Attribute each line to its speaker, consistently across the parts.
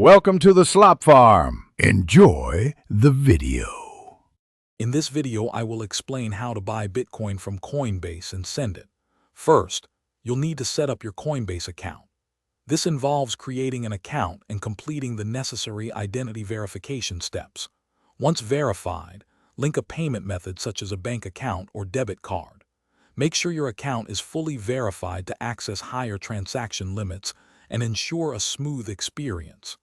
Speaker 1: Welcome to the Slop Farm. Enjoy the video.
Speaker 2: In this video, I will explain how to buy Bitcoin from Coinbase and send it. First, you'll need to set up your Coinbase account. This involves creating an account and completing the necessary identity verification steps. Once verified, link a payment method such as a bank account or debit card. Make sure your account is fully verified to access higher transaction limits and ensure a smooth experience.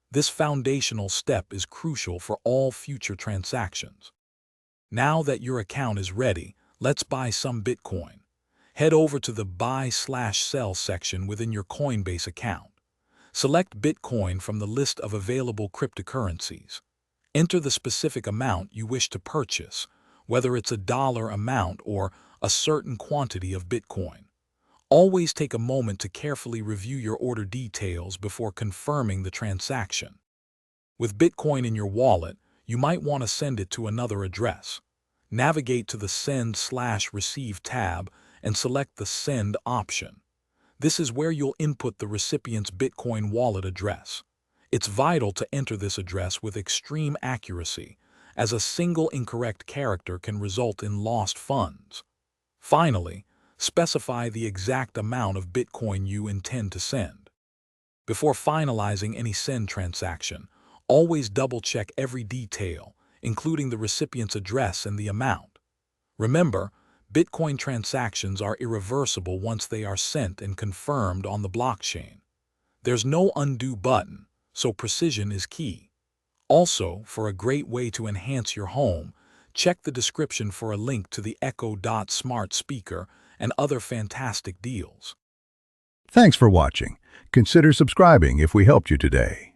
Speaker 2: This foundational step is crucial for all future transactions. Now that your account is ready, let's buy some Bitcoin. Head over to the Buy/Sell section within your Coinbase account. Select Bitcoin from the list of available cryptocurrencies. Enter the specific amount you wish to purchase, whether it's a dollar amount or a certain quantity of Bitcoin. Always take a moment to carefully review your order details before confirming the transaction. With Bitcoin in your wallet, you might want to send it to another address. Navigate to the Send/Receive tab and select the Send option. This is where you'll input the recipient's Bitcoin wallet address. It's vital to enter this address with extreme accuracy, as a single incorrect character can result in lost funds. Finally, specify the exact amount of Bitcoin you intend to send. Before finalizing any send transaction, always double-check every detail, including the recipient's address and the amount. Remember, Bitcoin transactions are irreversible once they are sent and confirmed on the blockchain. There's no undo button, so precision is key. Also, for a great way to enhance your home, check the description for a link to the Echo Dot smart speaker and other fantastic deals.
Speaker 1: Thanks for watching. Consider subscribing if we helped you today.